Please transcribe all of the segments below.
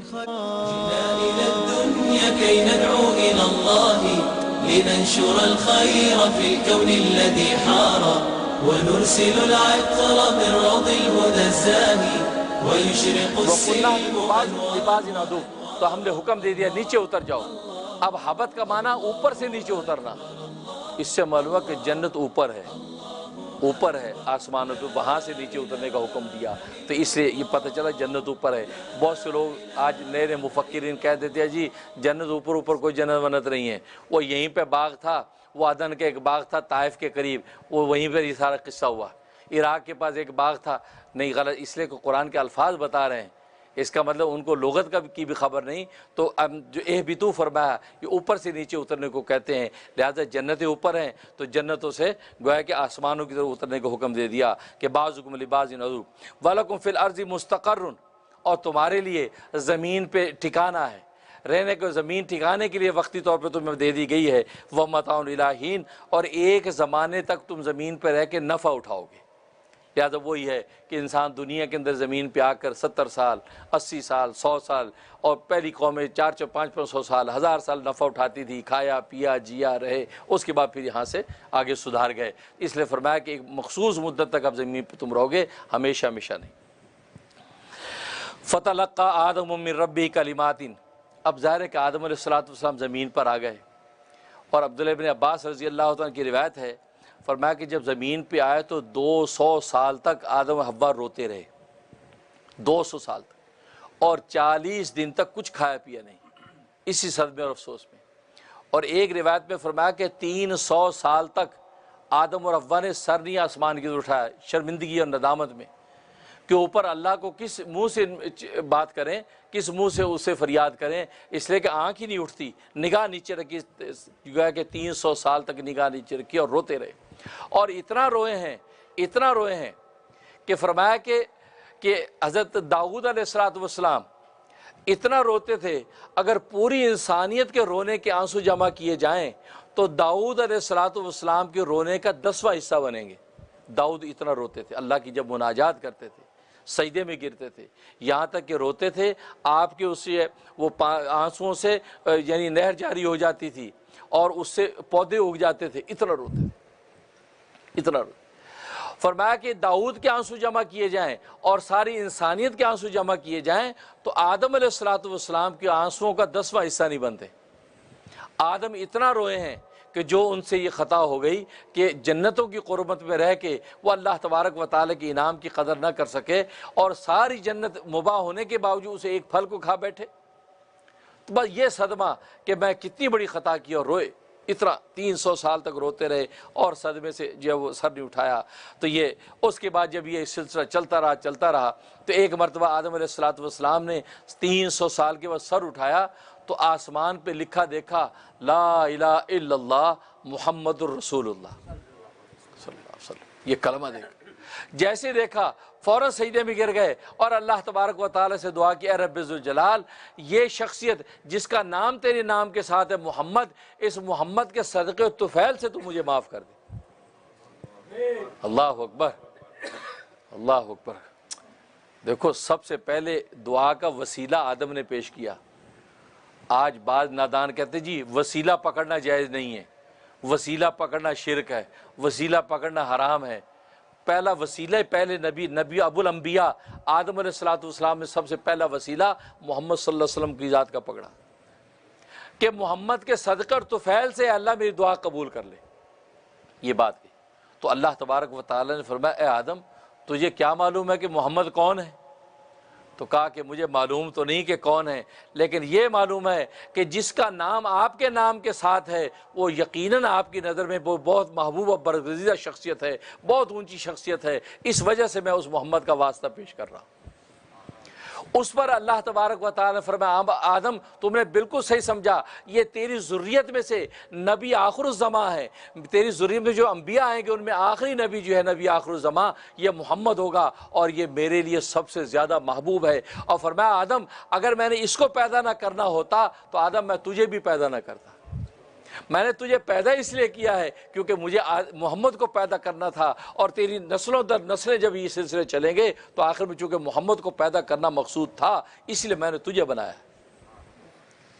جئنا إلى الدنيا كي ندعو إلى الله لننشر الخير في الكون الذي حار ونرسل العطر من روض الهدى الزاهي ويشرق السلم أنوارا. تو ہم نے حکم دے دیا نیچے اتر جاؤ. اب حبت کا معنی اوپر سے نیچے اترنا. اس سے معلوم ہے کہ جنت اوپر ہے، اوپر ہے آسمانوں پہ، وہاں سے نیچے اترنے کا حکم دیا. تو اس لیے یہ پتہ چلا جنت اوپر ہے. بہت سے لوگ آج نئے مفکرین کہہ دیتے ہیں جی جنت اوپر اوپر کوئی جنت ونت نہیں ہے، وہ یہیں پہ باغ تھا، وہ عدن کے ایک باغ تھا طائف کے قریب، وہ وہیں پہ یہ سارا قصہ ہوا. عراق کے پاس ایک باغ تھا. نہیں، غلط، اس لیے کہ قرآن کے الفاظ بتا رہے ہیں، اس کا مطلب ان کو لغت کی بھی خبر نہیں. تو اب جو اہبطوا فرمایا یہ اوپر سے نیچے اترنے کو کہتے ہیں. لہذا جنتیں اوپر ہیں تو جنتوں سے گویا کہ آسمانوں کی طرف اترنے کا حکم دے دیا کہ بعضکم لبعض عدو وَلَكُمْ فِي الْأَرْضِ مُسْتَقَرٌّ، اور تمہارے لیے زمین پہ ٹھکانہ ہے، رہنے کو زمین ٹھکانے کے لیے وقتی طور پہ تمہیں دے دی گئی ہے. وَمَتَاعٌ إِلَىٰ حِینٍ، اور ایک زمانے تک تم زمین پہ رہ کے نفع اٹھاؤ گے. لہٰذا وہی ہے کہ انسان دنیا کے اندر زمین پہ آ کر 70 سال 80 سال 100 سال، اور پہلی قومیں 400 500 سال 1000 سال نفع اٹھاتی تھی، کھایا پیا جیا رہے، اس کے بعد پھر یہاں سے آگے سدھار گئے. اس لیے فرمایا کہ ایک مخصوص مدت تک اب زمین پہ تم رہو گے، ہمیشہ ہمیشہ نہیں. فَتَلَقَّىٰ آدَمُ مِن رَبِّهِ كَلِمَاتٍ، اب ظاہر ہے کہ آدم علیہ السلام زمین پر آ گئے. اور عبداللہ ابن عباس رضی اللہ عنہ کی روایت ہے، فرمایا کہ جب زمین پہ آئے تو 200 سال تک آدم و حوا روتے رہے، 200 سال تک، اور 40 دن تک کچھ کھایا پیا نہیں، اسی صدمے اور افسوس میں. اور ایک روایت میں فرمایا کہ 300 سال تک آدم اور حوا نے سر نہیں آسمان کی طرف اٹھایا، شرمندگی اور ندامت میں کہ اوپر اللہ کو کس منہ سے بات کریں، کس منہ سے اسے فریاد کریں. اس لیے کہ آنکھ ہی نہیں اٹھتی، نگاہ نیچے رکھی، گویا کہ 300 سال تک نگاہ نیچے رکھی اور روتے رہے. اور اتنا روئے ہیں کہ فرمایا کہ حضرت داؤد علیہ السلام اتنا روتے تھے، اگر پوری انسانیت کے رونے کے آنسو جمع کیے جائیں تو داؤد علیہ السلام کے رونے کا 10واں حصہ بنیں گے. داؤد اتنا روتے تھے، اللہ کی جب مناجات کرتے تھے، سجدے میں گرتے تھے، یہاں تک کہ روتے تھے آپ کے اس سے وہ آنسوؤں سے یعنی نہر جاری ہو جاتی تھی اور اس سے پودے اگ جاتے تھے. اتنا روتے تھے، اتنا روتے. فرمایا کہ داؤد کے آنسو جمع کیے جائیں اور ساری انسانیت کے آنسو جمع کیے جائیں تو آدم علیہ السلام کے آنسوؤں کا 10واں حصہ نہیں بنتے. آدم اتنا روئے ہیں کہ جو ان سے یہ خطا ہو گئی کہ جنتوں کی قربت میں رہ کے وہ اللہ تبارک و تعالیٰ کے انعام کی قدر نہ کر سکے، اور ساری جنت مباح ہونے کے باوجود اسے ایک پھل کو کھا بیٹھے. تو بس یہ صدمہ کہ میں کتنی بڑی خطا کی، اور روئے اتنا 300 سال تک روتے رہے اور صدمے سے جو وہ سر نہیں اٹھایا. تو یہ اس کے بعد جب یہ سلسلہ چلتا رہا تو ایک مرتبہ آدم علیہ السلام نے 300 سال کے بعد سر اٹھایا تو آسمان پہ لکھا دیکھا لا الہ الا اللہ محمد الرسول اللہ صلی اللہ علیہ وسلم. یہ کلمہ دیکھا، جیسے دیکھا فوراً سجدے میں گر گئے اور اللہ تبارک و تعالیٰ سے دعا کی، اے رب ذوالجلال، یہ شخصیت جس کا نام تیرے نام کے ساتھ ہے محمد، اس محمد کے صدقے و طفیل سے تو مجھے معاف کر دے. اللہ اکبر، اللہ اکبر. دیکھو سب سے پہلے دعا کا وسیلہ آدم نے پیش کیا. آج بعض نادان کہتے جی وسیلہ پکڑنا جائز نہیں ہے، وسیلہ پکڑنا شرک ہے، وسیلہ پکڑنا حرام ہے. پہلا وسیلہ، پہلے نبی ابو الانبیاء آدم علیہ السلام نے سب سے پہلا وسیلہ محمد صلی اللہ علیہ وسلم کی ذات کا پکڑا کہ محمد کے صدقہ اور طفیل سے اللہ میری دعا قبول کر لے. یہ بات کی تو اللہ تبارک و تعالیٰ نے فرمایا، اے آدم تجھے کیا معلوم ہے کہ محمد کون ہے؟ تو کہا کہ مجھے معلوم تو نہیں کہ کون ہے، لیکن یہ معلوم ہے کہ جس کا نام آپ کے نام کے ساتھ ہے وہ یقیناً آپ کی نظر میں وہ بہت محبوب اور برگزیدہ شخصیت ہے، بہت اونچی شخصیت ہے. اس وجہ سے میں اس محمد کا واسطہ پیش کر رہا ہوں. اس پر اللہ تبارک و تعالیٰ نے فرمایا، آدم تم نے بالکل صحیح سمجھا، یہ تیری ذریت میں سے نبی آخر الزماں ہے، تیری ذریت میں جو انبیاء آئیں گے ان میں آخری نبی جو ہے نبی آخر الزماں یہ محمد ہوگا، اور یہ میرے لیے سب سے زیادہ محبوب ہے. اور فرمایا آدم اگر میں نے اس کو پیدا نہ کرنا ہوتا تو آدم میں تجھے بھی پیدا نہ کرتا. میں نے تجھے پیدا اس لیے کیا ہے کیونکہ مجھے محمد کو پیدا کرنا تھا، اور تیری نسلوں در نسلیں جب یہ سلسلے چلیں گے تو آخر میں چونکہ محمد کو پیدا کرنا مقصود تھا، اس لیے میں نے تجھے بنایا۔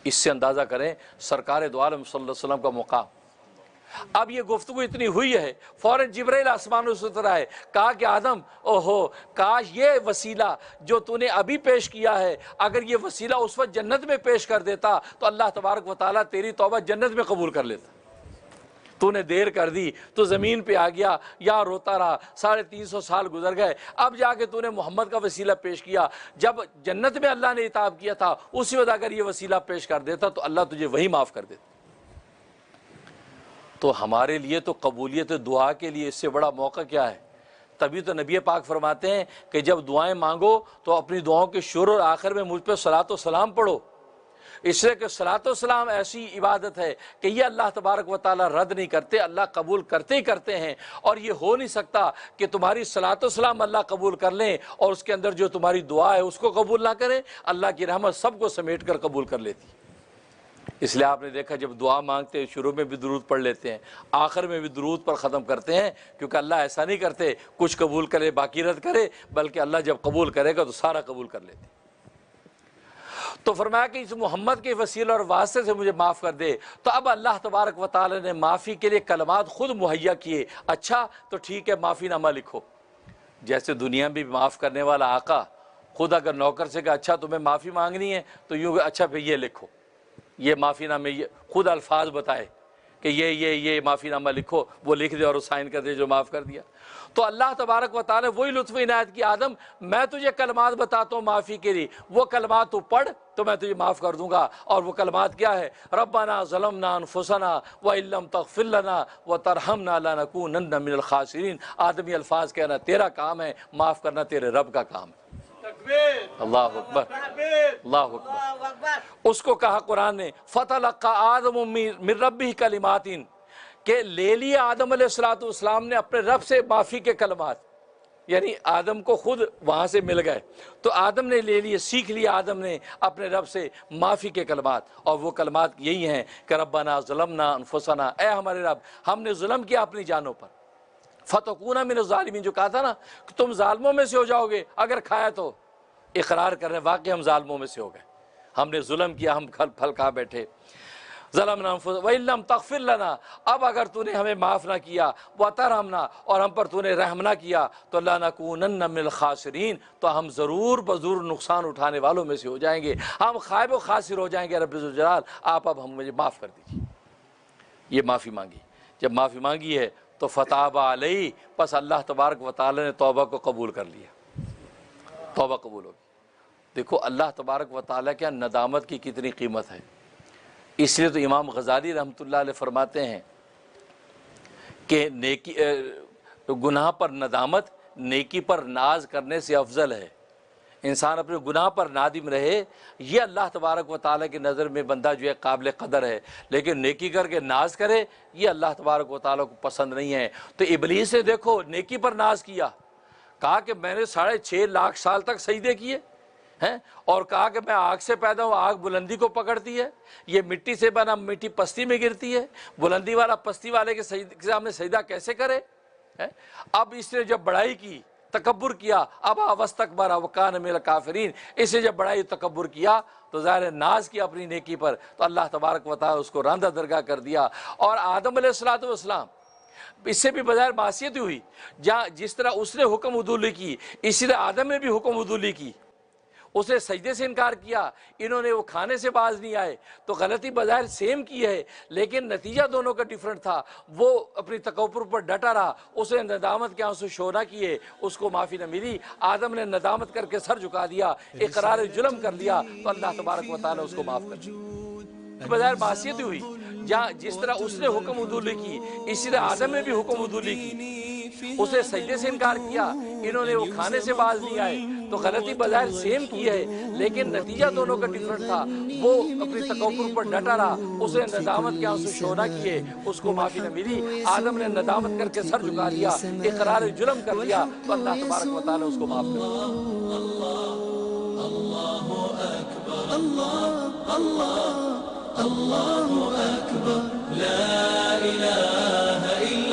اس سے اندازہ کریں سرکار دو عالم صلی اللہ علیہ وسلم کا مقام۔ اب یہ گفتگو اتنی ہوئی ہے، فوراً جبرائیل آسمانوں سے اترا ہے، کہا کہ آدم اوہو کاش یہ وسیلہ جو تو نے ابھی پیش کیا ہے، اگر یہ وسیلہ اس وقت جنت میں پیش کر دیتا تو اللہ تبارک و تعالیٰ تیری توبہ جنت میں قبول کر لیتا۔ تو نے دیر کر دی، تو زمین پہ آ گیا، یہاں روتا رہا، 350 سال گزر گئے، اب جا کے تو نے محمد کا وسیلہ پیش کیا۔ جب جنت میں اللہ نے عتاب کیا تھا اسی وقت اگر یہ وسیلہ پیش کر دیتا تو اللہ تجھے وہی معاف کر دیتا۔ تو ہمارے لیے تو قبولیت دعا کے لیے اس سے بڑا موقع کیا ہے؟ تبھی تو نبی پاک فرماتے ہیں کہ جب دعائیں مانگو تو اپنی دعاؤں کے شروع اور آخر میں مجھ پہ صلاۃ و سلام پڑھو، اس لیے کہ صلاۃ و سلام ایسی عبادت ہے کہ یہ اللہ تبارک و تعالیٰ رد نہیں کرتے، اللہ قبول کرتے ہی کرتے ہیں۔ اور یہ ہو نہیں سکتا کہ تمہاری صلاۃ و سلام اللہ قبول کر لیں اور اس کے اندر جو تمہاری دعا ہے اس کو قبول نہ کریں۔ اللہ کی رحمت سب کو سمیٹ کر قبول کر لیتی۔ اس لیے آپ نے دیکھا جب دعا مانگتے ہیں شروع میں بھی درود پڑھ لیتے ہیں، آخر میں بھی درود پر ختم کرتے ہیں، کیونکہ اللہ ایسا نہیں کرتے کچھ قبول کرے باقی رد کرے، بلکہ اللہ جب قبول کرے گا تو سارا قبول کر لیتے۔ تو فرمایا کہ اس محمد کے وسیلے اور واسطے سے مجھے معاف کر دے۔ تو اب اللہ تبارک و تعالی نے معافی کے لیے کلمات خود مہیا کیے۔ اچھا تو ٹھیک ہے معافی نامہ لکھو، جیسے دنیا میں بھی معاف کرنے والا آقا خود اگر نوکر سے کہا اچھا تمہیں معافی مانگنی ہے تو یوں اچھا پھر یہ لکھو، یہ معافی نامے، یہ خود الفاظ بتائے کہ یہ معافی نامہ لکھو، وہ لکھ دے اور سائن کر دے جو معاف کر دیا۔ تو اللہ تبارک و تعالی وہی لطف عنایت کی، آدم میں تجھے کلمات بتاتا ہوں معافی کے لیے، وہ کلمات تو پڑھ تو میں تجھے معاف کر دوں گا۔ اور وہ کلمات کیا ہے؟ ربنا ظلمنا انفسنا وان لم تغفر لنا وترحمنا لنکونن من الخاسرین۔ آدمی الفاظ کہنا تیرا کام ہے، معاف کرنا تیرے رب کا کام ہے۔ اللہ اکبر، اللہ اکبر۔ اس کو کہا قرآن نے فتلقى آدم من ربہ کلمات، کہ لے لیا آدم علیہ السلام نے اپنے رب سے معافی کے کلمات، یعنی آدم کو خود وہاں سے مل گئے تو آدم نے لے لیے، سیکھ لیا آدم نے اپنے رب سے معافی کے کلمات۔ اور وہ کلمات یہی ہیں کہ ربنا ظلمنا انفسنا، اے ہمارے رب ہم نے ظلم کیا اپنی جانوں پر، فتکون من الظالمین، جو کہا تھا نا کہ تم ظالموں میں سے ہو جاؤ گے اگر کھایا تو، اقرار کر رہے ہیں واقعی ہم ظالموں میں سے ہو گئے، ہم نے ظلم کیا، ہم پھل کھا بیٹھے۔ ظلمنا انفسنا وان لم تغفر لنا، اب اگر تو نے ہمیں معاف نہ کیا، وترحمنا، اور ہم پر تو نے رحم نہ کیا، تو لنکونن من الخاسرین، تو ہم ضرور بضرور نقصان اٹھانے والوں میں سے ہو جائیں گے، ہم خائب و خاسر ہو جائیں گے۔ رب ذوالجلال آپ اب ہم مجھے معاف کر دیجیے۔ یہ معافی مانگی، جب معافی مانگی ہے تو فتاب علیہ، پس اللہ تبارک و تعالی نے توبہ کو قبول کر لیا، توبہ قبول ہوگی۔ دیکھو اللہ تبارک و تعالیٰ کیا ندامت کی کتنی قیمت ہے۔ اس لیے تو امام غزالی رحمۃ اللہ علیہ فرماتے ہیں کہ نیکی گناہ پر ندامت نیکی پر ناز کرنے سے افضل ہے۔ انسان اپنے گناہ پر نادم رہے، یہ اللہ تبارک و تعالیٰ کی نظر میں بندہ جو ہے قابل قدر ہے، لیکن نیکی کر کے ناز کرے یہ اللہ تبارک و تعالیٰ کو پسند نہیں ہے۔ تو ابلیس نے دیکھو نیکی پر ناز کیا، کہا کہ میں نے 6.5 لاکھ سال تک سجدے کیے ہیں، اور کہا کہ میں آگ سے پیدا ہوں، آگ بلندی کو پکڑتی ہے، یہ مٹی سے بنا مٹی پستی میں گرتی ہے، بلندی والا پستی والے کے سامنے سجدہ کیسے کرے؟ اب اس نے جب بڑائی کی، تکبر کیا، اب واستکبر وکان من الکافرین، اسے جب بڑائی تکبر کیا تو ظاہر ناز کیا اپنی نیکی پر، تو اللہ تبارک و تعالی اس کو راندہ درگاہ کر دیا۔ اور آدم علیہ السلام اس سے بھی بظاہر معصیت ہوئی، جس طرح اس نے حکم عدولی کی اسی طرح آدم نے بھی حکم عدولی کی، اس نے سجدے سے انکار کیا، انہوں نے وہ کھانے سے باز نہیں آئے، تو غلطی بظاہر سیم کی ہے لیکن نتیجہ دونوں کا ڈیفرنٹ تھا۔ وہ اپنی تکبر پر ڈٹا رہا، اس نے ندامت کے آنسو شو نہ کیے، اس کو معافی نہ ملی۔ آدم نے ندامت کر کے سر جھکا دیا، اقرار جرم کر لیا، تو اللہ تبارک و تعالی اس کو معاف کر دیا۔ بظاہر معصیت ہوئی، جس طرح اس نے حکم عدولی کی اسی طرح آدم نے بھی حکم عدولی کی، اسے سجدے سے انکار کیا، انہوں نے وہ کھانے سے باز نہیں آئے، تو غلطی بظاہر سیم کی ہے لیکن نتیجہ دونوں کا ڈیفرنٹ تھا۔ وہ اپنی تکبر پر ڈٹا رہا، اس نے ندامت کے آنسو شو نہ کیے، اس کو معافی نہ ملی۔ آدم نے ندامت کر کے سر جھکا دیا، اقرار جرم کر لیا، تو اللہ تبارک و تعالی اس کو معاف کر دیا۔ اللہ اکبر، اللہ اللہ الله أكبر لا إله إلا